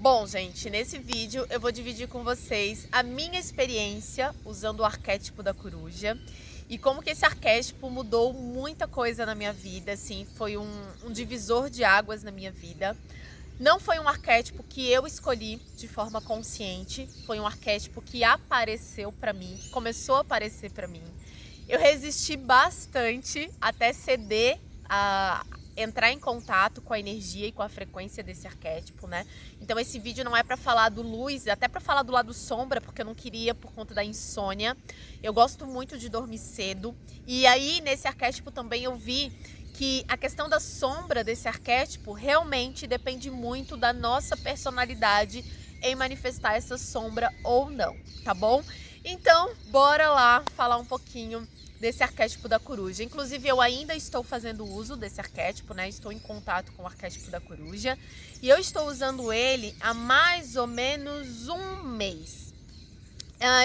Bom, gente, nesse vídeo eu vou dividir com vocês a minha experiência usando o arquétipo da coruja e como que esse arquétipo mudou muita coisa na minha vida, assim, foi um divisor de águas na minha vida. Não foi um arquétipo que eu escolhi de forma consciente, foi um arquétipo que apareceu pra mim, que começou a aparecer pra mim. Eu resisti bastante até ceder a entrar em contato com a energia e com a frequência desse arquétipo, né? Então esse vídeo não é para falar do luz, até para falar do lado sombra, porque eu não queria por conta da insônia. Eu gosto muito de dormir cedo. E aí nesse arquétipo também eu vi que a questão da sombra desse arquétipo realmente depende muito da nossa personalidade em manifestar essa sombra ou não, tá bom? Então, bora lá falar um pouquinho desse arquétipo da coruja. Inclusive, eu ainda estou fazendo uso desse arquétipo, né? Estou em contato com o arquétipo da coruja e eu estou usando ele há mais ou menos um mês.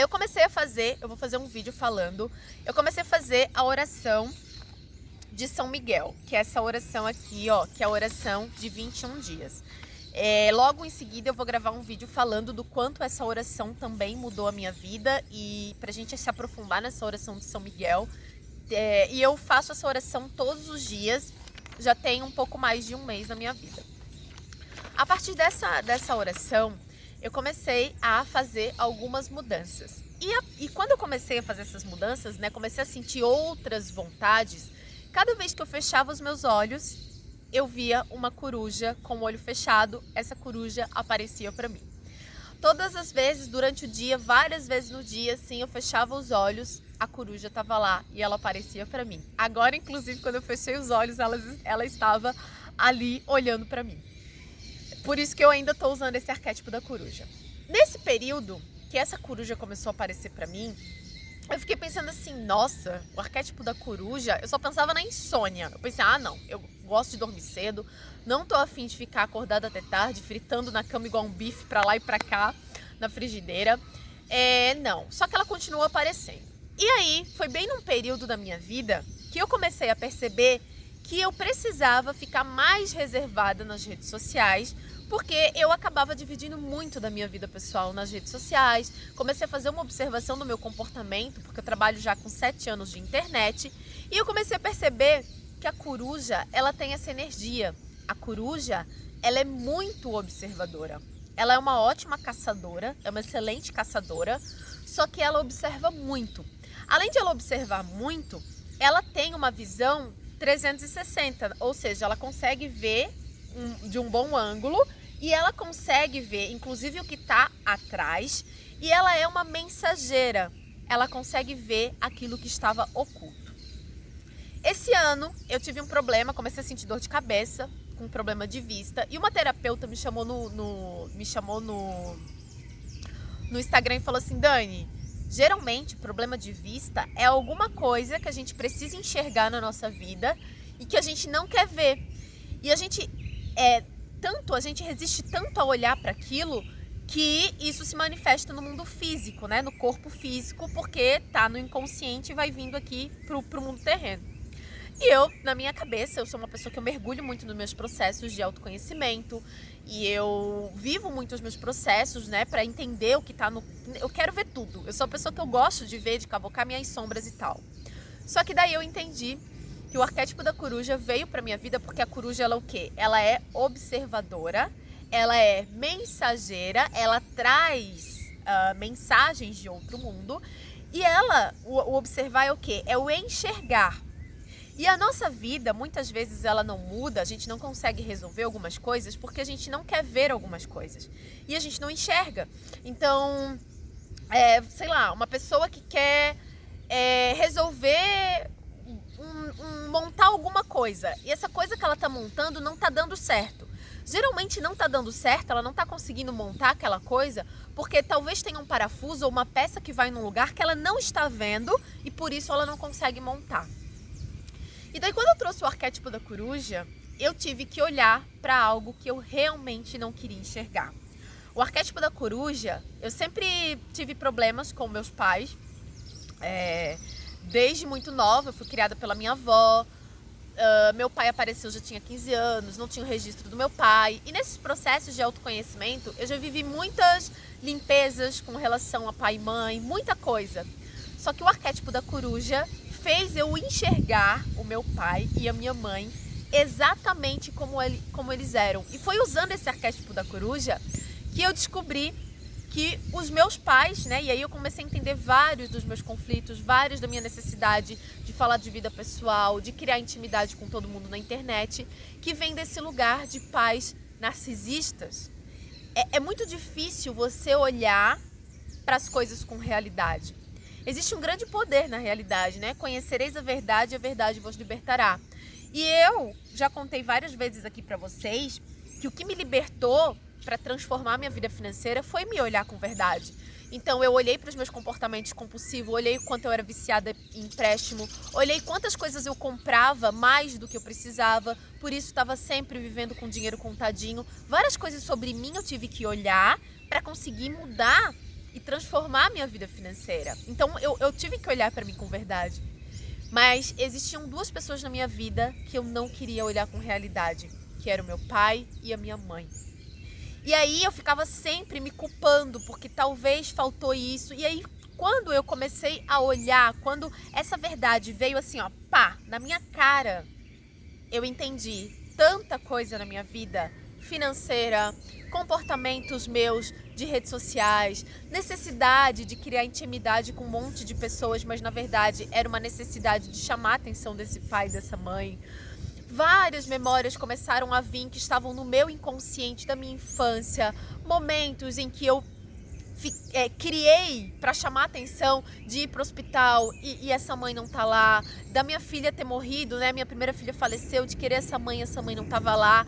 Eu comecei a fazer, eu vou fazer um vídeo falando, eu comecei a fazer a oração de São Miguel, que é essa oração aqui, ó, que é a oração de 21 dias. Logo em seguida eu vou gravar um vídeo falando do quanto essa oração também mudou a minha vida e pra gente se aprofundar nessa oração de São Miguel. E eu faço essa oração todos os dias, já tem um pouco mais de um mês na minha vida. A partir dessa oração, eu comecei a fazer algumas mudanças. E quando eu comecei a fazer essas mudanças, né, comecei a sentir outras vontades, cada vez que eu fechava os meus olhos, eu via uma coruja com o olho fechado, essa coruja aparecia para mim. Todas as vezes, durante o dia, várias vezes no dia, assim, eu fechava os olhos, a coruja estava lá e ela aparecia para mim. Agora, inclusive, quando eu fechei os olhos, ela estava ali olhando para mim. Por isso que eu ainda estou usando esse arquétipo da coruja. Nesse período que essa coruja começou a aparecer para mim, eu fiquei pensando assim, nossa, o arquétipo da coruja, eu só pensava na insônia. Eu pensei, não, eu gosto de dormir cedo, não tô afim de ficar acordada até tarde, fritando na cama igual um bife pra lá e pra cá, na frigideira. Não, só que ela continua aparecendo. E aí, foi bem num período da minha vida que eu comecei a perceber que eu precisava ficar mais reservada nas redes sociais, porque eu acabava dividindo muito da minha vida pessoal nas redes sociais, comecei a fazer uma observação do meu comportamento, porque eu trabalho já com 7 anos de internet, e eu comecei a perceber que a coruja, ela tem essa energia. A coruja, ela é muito observadora. Ela é uma ótima caçadora, é uma excelente caçadora, só que ela observa muito. Além de ela observar muito, ela tem uma visão 360, ou seja, ela consegue ver de um bom ângulo e ela consegue ver, inclusive, o que está atrás, e ela é uma mensageira, ela consegue ver aquilo que estava oculto. Esse ano eu tive um problema, comecei a sentir dor de cabeça, com um problema de vista, e uma terapeuta me chamou no Instagram e falou assim, Dani, geralmente problema de vista é alguma coisa que a gente precisa enxergar na nossa vida e que a gente não quer ver. E a gente resiste tanto a olhar para aquilo que isso se manifesta no mundo físico, né? No corpo físico, porque tá no inconsciente e vai vindo aqui pro mundo terreno. E eu, na minha cabeça, eu sou uma pessoa que eu mergulho muito nos meus processos de autoconhecimento e eu vivo muito os meus processos, né, para entender o que tá no... Eu quero ver tudo. Eu sou uma pessoa que eu gosto de ver, de cavocar minhas sombras e tal. Só que daí eu entendi que o arquétipo da coruja veio para minha vida porque a coruja, ela é o quê? Ela é observadora, ela é mensageira, ela traz mensagens de outro mundo e o observar é o quê? É o enxergar. E a nossa vida, muitas vezes ela não muda, a gente não consegue resolver algumas coisas porque a gente não quer ver algumas coisas e a gente não enxerga. Então, sei lá, uma pessoa que quer resolver montar alguma coisa e essa coisa que ela tá montando não tá dando certo. Geralmente não tá dando certo, ela não tá conseguindo montar aquela coisa porque talvez tenha um parafuso ou uma peça que vai num lugar que ela não está vendo e por isso ela não consegue montar. E daí quando eu trouxe o arquétipo da coruja, eu tive que olhar para algo que eu realmente não queria enxergar. O arquétipo da coruja, eu sempre tive problemas com meus pais, desde muito nova, eu fui criada pela minha avó, Meu pai apareceu, já tinha 15 anos, não tinha o registro do meu pai. E nesses processos de autoconhecimento, eu já vivi muitas limpezas com relação a pai e mãe, muita coisa. Só que o arquétipo da coruja fez eu enxergar o meu pai e a minha mãe exatamente como eles eram. E foi usando esse arquétipo da coruja que eu descobri que os meus pais, né, e aí eu comecei a entender vários dos meus conflitos, vários da minha necessidade de falar de vida pessoal, de criar intimidade com todo mundo na internet, que vem desse lugar de pais narcisistas. É muito difícil você olhar para as coisas com realidade. Existe um grande poder na realidade, né? Conhecereis a verdade e a verdade vos libertará. E eu já contei várias vezes aqui para vocês que o que me libertou para transformar minha vida financeira foi me olhar com verdade. Então eu olhei para os meus comportamentos compulsivos, olhei o quanto eu era viciada em empréstimo, olhei quantas coisas eu comprava mais do que eu precisava, por isso estava sempre vivendo com dinheiro contadinho. Várias coisas sobre mim eu tive que olhar para conseguir mudar e transformar a minha vida financeira. Então eu tive que olhar para mim com verdade. Mas existiam duas pessoas na minha vida que eu não queria olhar com realidade, que era o meu pai e a minha mãe. E aí eu ficava sempre me culpando, porque talvez faltou isso. E aí quando eu comecei a olhar, quando essa verdade veio assim, ó, pá, na minha cara, eu entendi tanta coisa na minha vida financeira, comportamentos meus de redes sociais, necessidade de criar intimidade com um monte de pessoas, mas na verdade era uma necessidade de chamar a atenção desse pai e dessa mãe. Várias memórias começaram a vir que estavam no meu inconsciente da minha infância, momentos em que eu criei para chamar a atenção de ir para o hospital e essa mãe não tá lá, da minha filha ter morrido, né? Minha primeira filha faleceu, de querer essa mãe não tava lá.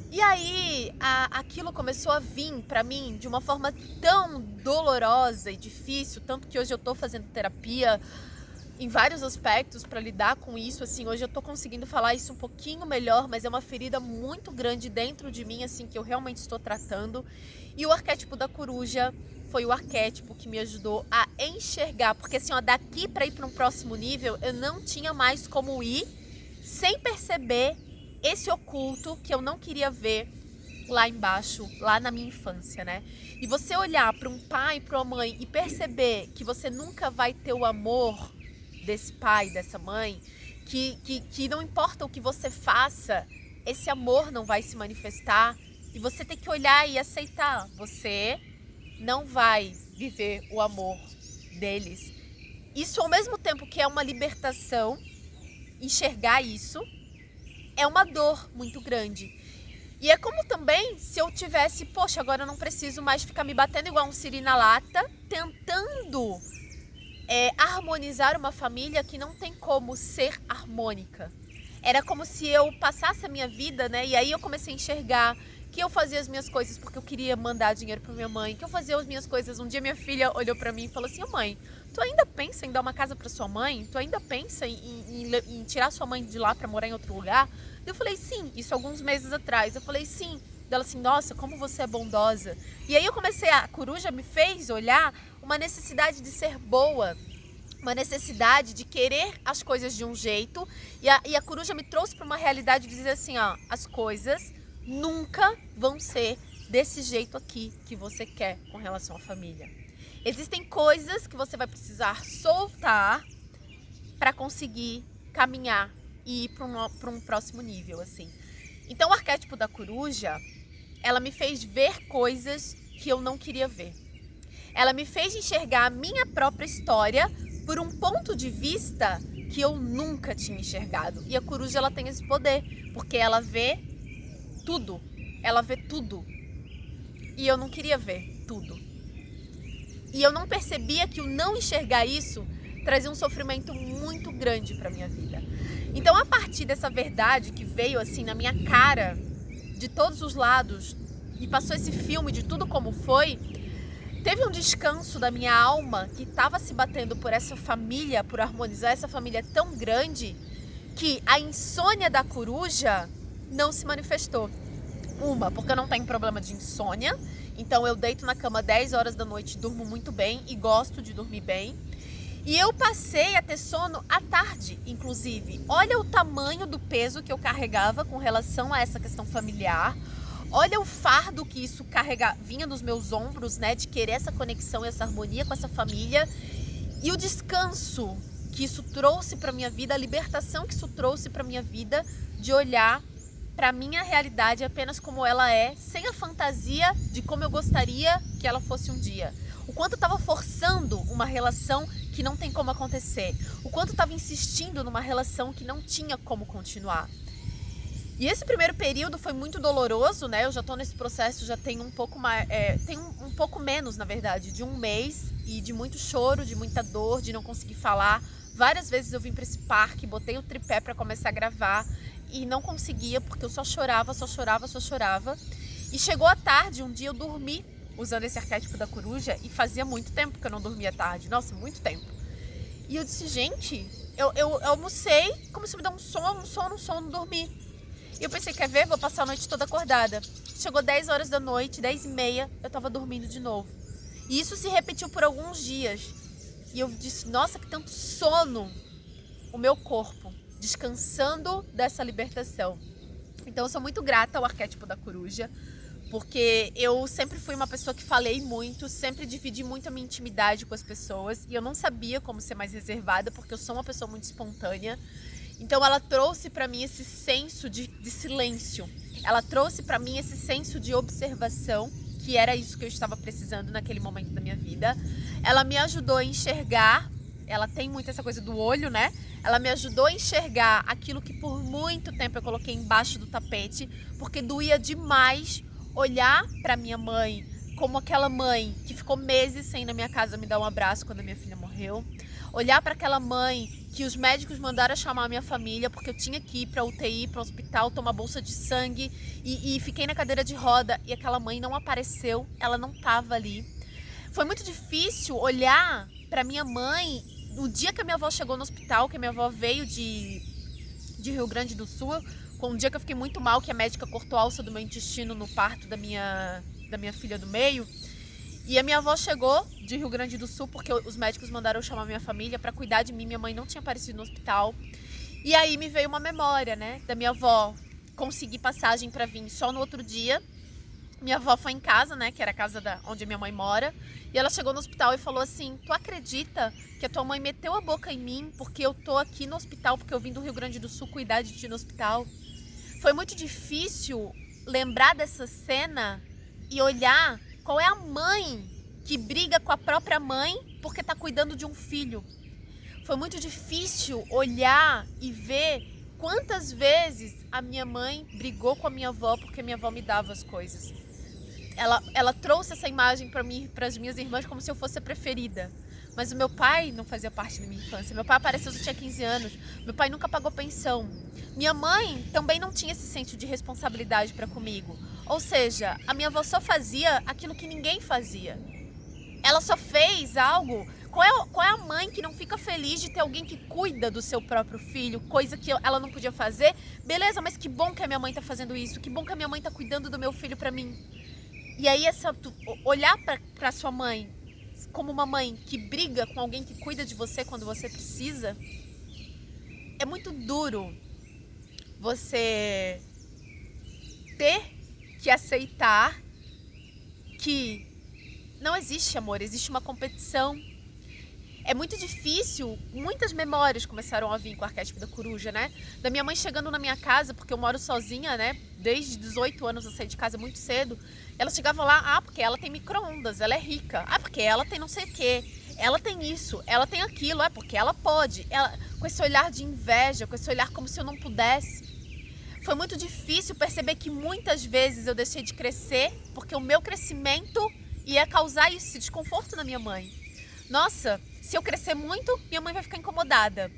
E aí aquilo começou a vir para mim de uma forma tão dolorosa e difícil, tanto que hoje eu tô fazendo terapia em vários aspectos para lidar com isso, assim, hoje eu tô conseguindo falar isso um pouquinho melhor, mas é uma ferida muito grande dentro de mim, assim, que eu realmente estou tratando. E o arquétipo da coruja foi o arquétipo que me ajudou a enxergar, porque assim, ó, daqui para ir para um próximo nível, eu não tinha mais como ir sem perceber esse oculto que eu não queria ver lá embaixo, lá na minha infância, né? E você olhar para um pai, para uma mãe e perceber que você nunca vai ter o amor desse pai, dessa mãe, que não importa o que você faça, esse amor não vai se manifestar, e você tem que olhar e aceitar, você não vai viver o amor deles. Isso, ao mesmo tempo que é uma libertação, enxergar isso, é uma dor muito grande. E é como também se eu tivesse, poxa, agora eu não preciso mais ficar me batendo igual um siri na lata, tentando harmonizar uma família que não tem como ser harmônica. Era como se eu passasse a minha vida, né? E aí eu comecei a enxergar que eu fazia as minhas coisas porque eu queria mandar dinheiro para minha mãe, que eu fazia as minhas coisas. Um dia minha filha olhou para mim e falou assim: mãe, tu ainda pensa em dar uma casa para sua mãe? Tu ainda pensa em tirar sua mãe de lá para morar em outro lugar? Eu falei, sim, isso alguns meses atrás. Eu falei, sim. Dela assim, nossa, como você é bondosa. E aí eu comecei, a coruja me fez olhar uma necessidade de ser boa, uma necessidade de querer as coisas de um jeito, e a coruja me trouxe para uma realidade de dizer assim, ó, as coisas nunca vão ser desse jeito aqui que você quer com relação à família. Existem coisas que você vai precisar soltar para conseguir caminhar e ir para um próximo nível, assim. Então o arquétipo da coruja, ela me fez ver coisas que eu não queria ver. Ela me fez enxergar a minha própria história por um ponto de vista que eu nunca tinha enxergado. E a coruja, ela tem esse poder, porque ela vê tudo. Ela vê tudo. E eu não queria ver tudo. E eu não percebia que o não enxergar isso trazia um sofrimento muito grande para minha vida. Então, a partir dessa verdade que veio assim na minha cara, de todos os lados, e passou esse filme de tudo como foi, teve um descanso da minha alma que estava se batendo por essa família, por harmonizar essa família tão grande, que a insônia da coruja não se manifestou. Porque eu não tenho problema de insônia, então eu deito na cama 10 horas da noite, durmo muito bem e gosto de dormir bem. E eu passei a ter sono à tarde, inclusive. Olha o tamanho do peso que eu carregava com relação a essa questão familiar. Olha o fardo que isso vinha nos meus ombros, né? De querer essa conexão e essa harmonia com essa família. E o descanso que isso trouxe para minha vida, a libertação que isso trouxe para minha vida, de olhar para minha realidade apenas como ela é, sem a fantasia de como eu gostaria que ela fosse um dia. O quanto eu estava forçando uma relação que não tem como acontecer. O quanto eu estava insistindo numa relação que não tinha como continuar. E esse primeiro período foi muito doloroso, né? Eu já estou nesse processo, já tem um pouco mais, tem um pouco menos, na verdade, de um mês, e de muito choro, de muita dor, de não conseguir falar. Várias vezes eu vim para esse parque, botei o tripé para começar a gravar e não conseguia, porque eu só chorava, só chorava, só chorava. E chegou a tarde, um dia eu dormi usando esse arquétipo da coruja, e fazia muito tempo que eu não dormia à tarde, nossa, muito tempo. E eu disse, gente, eu almocei, começou a me dar um sono, dormi. E eu pensei, quer ver? Vou passar a noite toda acordada. Chegou 10 horas da noite, 10h30, eu tava dormindo de novo. E isso se repetiu por alguns dias. E eu disse, nossa, que tanto sono o meu corpo, descansando dessa libertação. Então eu sou muito grata ao arquétipo da coruja, porque eu sempre fui uma pessoa que falei muito, sempre dividi muito a minha intimidade com as pessoas, e eu não sabia como ser mais reservada, porque eu sou uma pessoa muito espontânea. Então ela trouxe para mim esse senso de silêncio, ela trouxe para mim esse senso de observação, que era isso que eu estava precisando naquele momento da minha vida. Ela me ajudou a enxergar, ela tem muito essa coisa do olho, né? Ela me ajudou a enxergar aquilo que por muito tempo eu coloquei embaixo do tapete, porque doía demais olhar para minha mãe como aquela mãe que ficou meses sem ir na minha casa me dar um abraço quando a minha filha morreu. Olhar para aquela mãe que os médicos mandaram chamar a minha família porque eu tinha que ir para UTI, para o hospital, tomar bolsa de sangue, e fiquei na cadeira de roda e aquela mãe não apareceu, ela não estava ali. Foi muito difícil olhar para minha mãe no dia que a minha avó chegou no hospital, que a minha avó veio de Rio Grande do Sul, com um dia que eu fiquei muito mal, que a médica cortou a alça do meu intestino no parto da minha filha do meio. E a minha avó chegou de Rio Grande do Sul porque os médicos mandaram eu chamar minha família para cuidar de mim. Minha mãe não tinha aparecido no hospital. E aí me veio uma memória, né, da minha avó conseguir passagem para vir só no outro dia. Minha avó foi em casa, né, que era a casa onde a minha mãe mora. E ela chegou no hospital e falou assim, tu acredita que a tua mãe meteu a boca em mim porque eu tô aqui no hospital, porque eu vim do Rio Grande do Sul cuidar de ti no hospital? Foi muito difícil lembrar dessa cena e olhar qual é a mãe que briga com a própria mãe porque está cuidando de um filho. Foi muito difícil olhar e ver quantas vezes a minha mãe brigou com a minha avó porque a minha avó me dava as coisas. Ela trouxe essa imagem para mim, para as minhas irmãs, como se eu fosse a preferida. Mas o meu pai não fazia parte da minha infância. Meu pai apareceu quando eu tinha 15 anos. Meu pai nunca pagou pensão. Minha mãe também não tinha esse senso de responsabilidade para comigo. Ou seja, a minha avó só fazia aquilo que ninguém fazia. Ela só fez algo. Qual é a mãe que não fica feliz de ter alguém que cuida do seu próprio filho, coisa que ela não podia fazer? Beleza, mas que bom que a minha mãe tá fazendo isso. Que bom que a minha mãe tá cuidando do meu filho para mim. E aí, olhar para sua mãe como uma mãe que briga com alguém que cuida de você quando você precisa, é muito duro você ter que aceitar que não existe amor, existe uma competição. É muito difícil, muitas memórias começaram a vir com o arquétipo da coruja, né? Da minha mãe chegando na minha casa, porque eu moro sozinha, né? Desde 18 anos eu saí de casa muito cedo. Ela chegava lá, porque ela tem micro-ondas, ela é rica. Porque ela tem não sei o quê. Ela tem isso, ela tem aquilo, porque ela pode. Com esse olhar de inveja, com esse olhar como se eu não pudesse. Foi muito difícil perceber que muitas vezes eu deixei de crescer porque o meu crescimento ia causar esse desconforto na minha mãe. Nossa, se eu crescer muito, minha mãe vai ficar incomodada.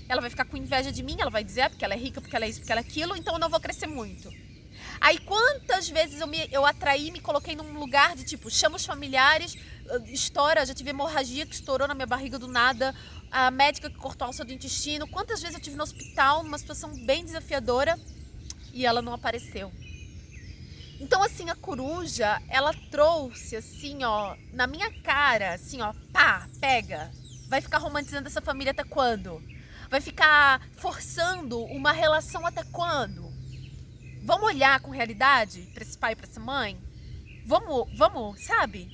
Ela vai ficar com inveja de mim, ela vai dizer porque ela é rica, porque ela é isso, porque ela é aquilo, então eu não vou crescer muito. Aí quantas vezes eu atraí, me coloquei num lugar de tipo, chama os familiares, estoura, já tive hemorragia que estourou na minha barriga do nada, a médica que cortou a alça do intestino, quantas vezes eu estive no hospital, numa situação bem desafiadora, e ela não apareceu. Então, assim, a coruja, ela trouxe, assim, ó, na minha cara, assim, ó, pá, pega, Vai ficar romantizando essa família até quando? Vai ficar forçando uma relação até quando? Vamos olhar com realidade para esse pai e para essa mãe? Vamos, sabe?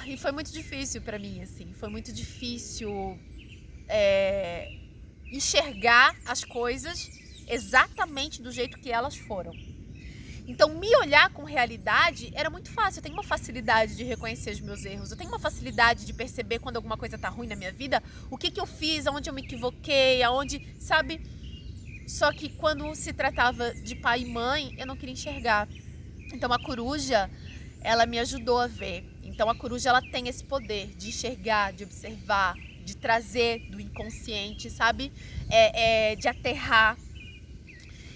E foi muito difícil para mim, assim. Foi muito difícil enxergar as coisas exatamente do jeito que elas foram. Então, me olhar com realidade era muito fácil. Eu tenho uma facilidade de reconhecer os meus erros. Eu tenho uma facilidade de perceber quando alguma coisa tá ruim na minha vida. O que eu fiz, aonde eu me equivoquei, aonde, sabe? Só que quando se tratava de pai e mãe, eu não queria enxergar. Então, a coruja, ela me ajudou a ver. Então, a coruja, ela tem esse poder de enxergar, de observar, de trazer do inconsciente, sabe? De aterrar.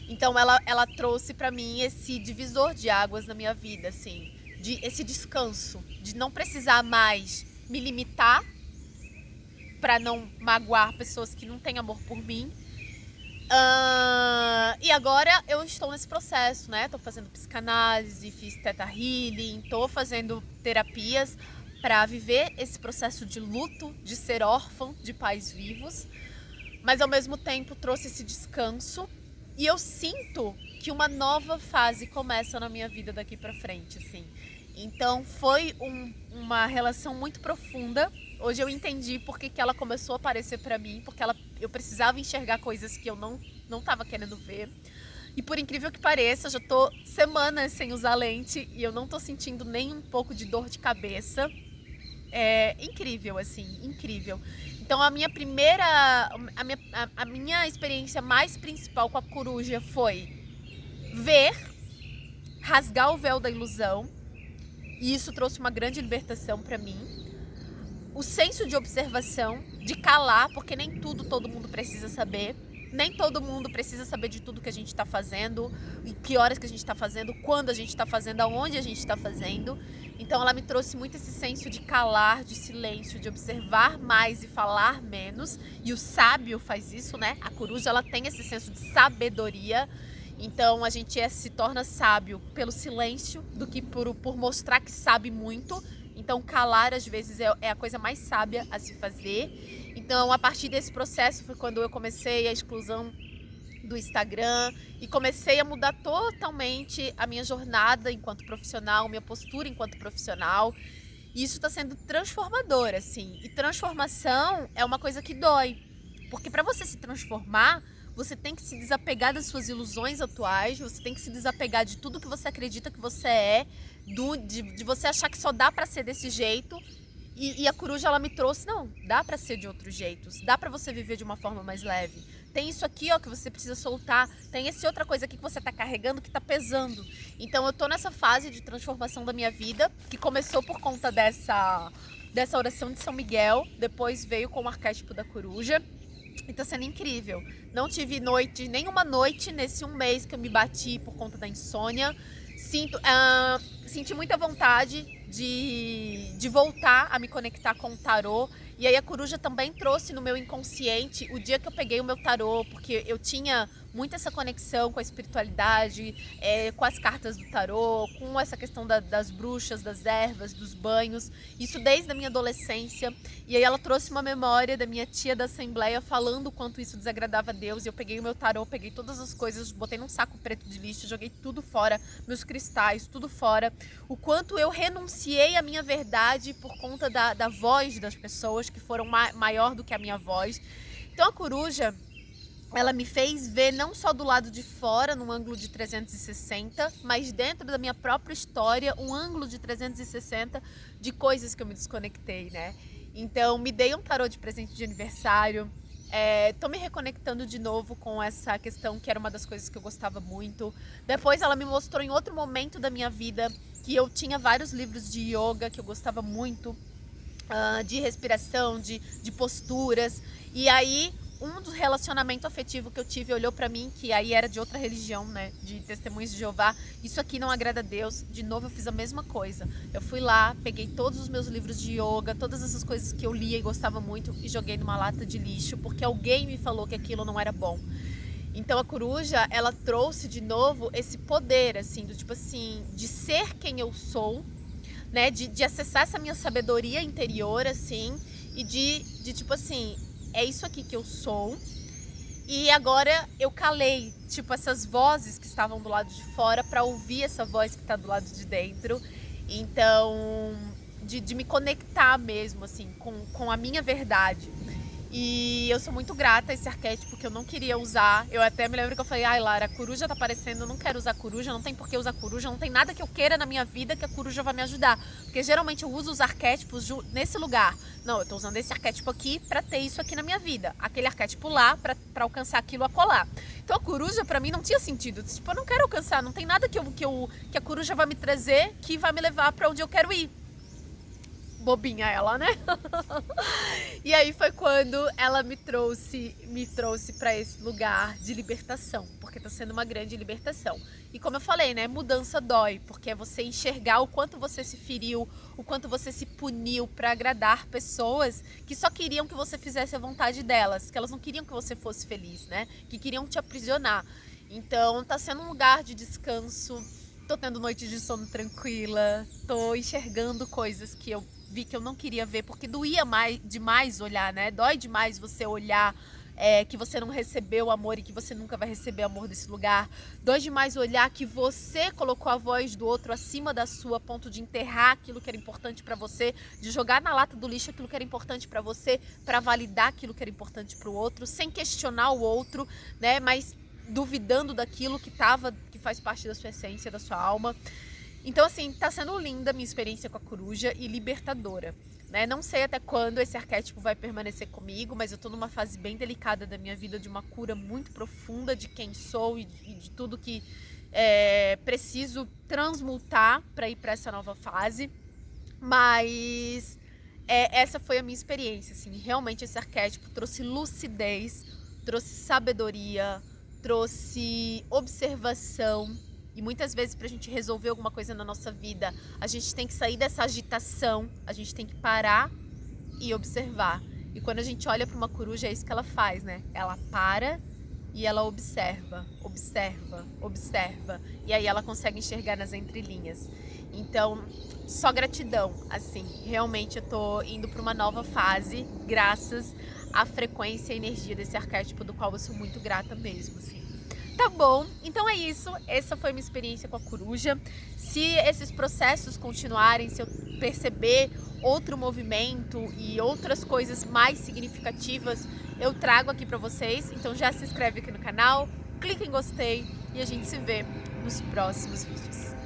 Então ela trouxe pra mim esse divisor de águas na minha vida, assim, esse descanso, de não precisar mais me limitar pra não magoar pessoas que não têm amor por mim. E agora eu estou nesse processo, né? Tô fazendo psicanálise, fiz Theta Healing, tô fazendo terapias pra viver esse processo de luto, de ser órfã de pais vivos, mas ao mesmo tempo trouxe esse descanso. E eu sinto que uma nova fase começa na minha vida daqui pra frente, assim. Então foi uma relação muito profunda. Hoje eu entendi por que ela começou a aparecer pra mim, porque eu precisava enxergar coisas que eu não tava querendo ver. E por incrível que pareça, eu já tô semanas sem usar lente e eu não tô sentindo nem um pouco de dor de cabeça. É incrível, assim, incrível. Então a minha experiência mais principal com a coruja foi ver, rasgar o véu da ilusão, e isso trouxe uma grande libertação para mim. O senso de observação, de calar, porque nem tudo todo mundo precisa saber. Nem todo mundo precisa saber de tudo que a gente está fazendo, e que horas que a gente está fazendo, quando a gente está fazendo, aonde a gente está fazendo. Então ela me trouxe muito esse senso de calar, de silêncio, de observar mais e falar menos. E o sábio faz isso, né? A coruja, ela tem esse senso de sabedoria. Então a gente se torna sábio pelo silêncio do que por mostrar que sabe muito. Então calar às vezes é a coisa mais sábia a se fazer. Então a partir desse processo foi quando eu comecei a exclusão do Instagram e comecei a mudar totalmente a minha jornada enquanto profissional, minha postura enquanto profissional. E isso está sendo transformador, assim. E transformação é uma coisa que dói, porque para você se transformar, você tem que se desapegar das suas ilusões atuais, você tem que se desapegar de tudo que você acredita que você é, de você achar que só dá para ser desse jeito. E a coruja, ela me trouxe, não, dá pra ser de outros jeitos, dá pra você viver de uma forma mais leve. Tem isso aqui, ó, que você precisa soltar, tem essa outra coisa aqui que você tá carregando que tá pesando. Então eu tô nessa fase de transformação da minha vida, que começou por conta dessa oração de São Miguel, depois veio com o arquétipo da coruja, e tá sendo incrível. Não tive nenhuma noite nesse um mês que eu me bati por conta da insônia. Senti muita vontade de voltar a me conectar com o tarô. E aí a coruja também trouxe no meu inconsciente o dia que eu peguei o meu tarô, porque eu tinha muito essa conexão com a espiritualidade, com as cartas do tarô, com essa questão das bruxas, das ervas, dos banhos, isso desde a minha adolescência. E aí ela trouxe uma memória da minha tia da Assembleia falando o quanto isso desagradava a Deus. E eu peguei o meu tarô, peguei todas as coisas, botei num saco preto de lixo, joguei tudo fora, meus cristais, tudo fora. O quanto eu renunciei à minha verdade por conta da voz das pessoas que foram maior do que a minha voz. Então a coruja, ela me fez ver não só do lado de fora, num ângulo de 360, mas dentro da minha própria história, um ângulo de 360 de coisas que eu me desconectei, né? Então me dei um tarô de presente de aniversário. Tô me reconectando de novo com essa questão que era uma das coisas que eu gostava muito. Depois ela me mostrou em outro momento da minha vida que eu tinha vários livros de yoga que eu gostava muito, de respiração, de posturas. E aí um dos relacionamentos afetivos que eu tive olhou pra mim, que aí era de outra religião, né, de Testemunhas de Jeová. Isso aqui não agrada a Deus. De novo eu fiz a mesma coisa. Eu fui lá, peguei todos os meus livros de yoga, todas essas coisas que eu lia e gostava muito e joguei numa lata de lixo, porque alguém me falou que aquilo não era bom. Então a coruja, ela trouxe de novo esse poder, assim, do tipo assim, de ser quem eu sou, né, de acessar essa minha sabedoria interior, assim, e de tipo assim, é isso aqui que eu sou. E agora eu calei, tipo, essas vozes que estavam do lado de fora para ouvir essa voz que tá do lado de dentro. Então, de me conectar mesmo, assim, com a minha verdade. E eu sou muito grata a esse arquétipo que eu não queria usar. Eu até me lembro que eu falei, ai Lara, a coruja tá aparecendo, eu não quero usar coruja, não tem por que usar coruja, não tem nada que eu queira na minha vida que a coruja vai me ajudar. Porque geralmente eu uso os arquétipos nesse lugar. Não, eu tô usando esse arquétipo aqui pra ter isso aqui na minha vida. Aquele arquétipo lá pra alcançar aquilo acolá. Então a coruja pra mim não tinha sentido. Tipo, eu não quero alcançar, não tem nada que a coruja vai me trazer que vai me levar pra onde eu quero ir. Bobinha ela, né? E aí foi quando ela me trouxe para esse lugar de libertação, porque tá sendo uma grande libertação. E como eu falei, né, mudança dói, porque é você enxergar o quanto você se feriu, o quanto você se puniu para agradar pessoas que só queriam que você fizesse a vontade delas, que elas não queriam que você fosse feliz, né? Que queriam te aprisionar. Então tá sendo um lugar de descanso. Tô tendo noites de sono tranquila, tô enxergando coisas que eu vi que eu não queria ver, porque doía demais olhar, né? Dói demais você olhar que você não recebeu amor e que você nunca vai receber amor desse lugar. Dói demais olhar que você colocou a voz do outro acima da sua, a ponto de enterrar aquilo que era importante pra você, de jogar na lata do lixo aquilo que era importante pra você, pra validar aquilo que era importante pro outro, sem questionar o outro, né? Mas duvidando daquilo que faz parte da sua essência, da sua alma. Então, assim, tá sendo linda a minha experiência com a coruja e libertadora, né? Não sei até quando esse arquétipo vai permanecer comigo, mas eu tô numa fase bem delicada da minha vida, de uma cura muito profunda de quem sou e de tudo que preciso transmutar para ir para essa nova fase. Mas essa foi a minha experiência, assim, realmente esse arquétipo trouxe lucidez, trouxe sabedoria, trouxe observação. E muitas vezes, para a gente resolver alguma coisa na nossa vida, a gente tem que sair dessa agitação, a gente tem que parar e observar. E quando a gente olha para uma coruja, é isso que ela faz, né? Ela para e ela observa, observa, observa. E aí ela consegue enxergar nas entrelinhas. Então, só gratidão, assim. Realmente eu tô indo para uma nova fase, graças à frequência e energia desse arquétipo, do qual eu sou muito grata mesmo, assim. Tá bom, então é isso, essa foi minha experiência com a coruja. Se esses processos continuarem, se eu perceber outro movimento e outras coisas mais significativas, eu trago aqui pra vocês. Então já se inscreve aqui no canal, clica em gostei e a gente se vê nos próximos vídeos.